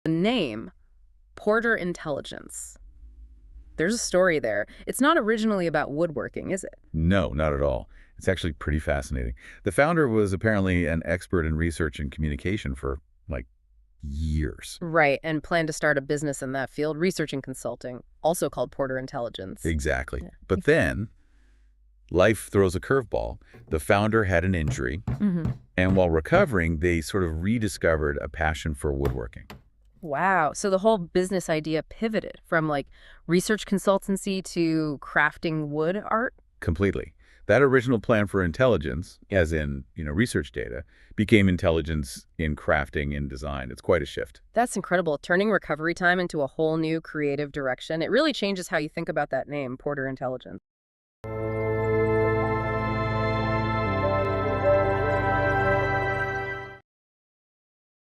The name, Porter Intelligence. There's a story there. It's not originally about woodworking, is it? No, not at all. It's actually pretty fascinating. The founder was apparently an expert in research and communication for, like, years. Right, and plan to start a business in that field, research and consulting, also called Porter Intelligence. Exactly. Yeah. But then life throws a curveball. The founder had an injury, Hmm. and while recovering, they sort of rediscovered a passion for woodworking. Wow. So the whole business idea pivoted from like research consultancy to crafting wood art? Completely. That original plan for intelligence, as in, research data, became intelligence in crafting and design. It's quite a shift. That's incredible. Turning recovery time into a whole new creative direction. It really changes how you think about that name, Porter Intelligence.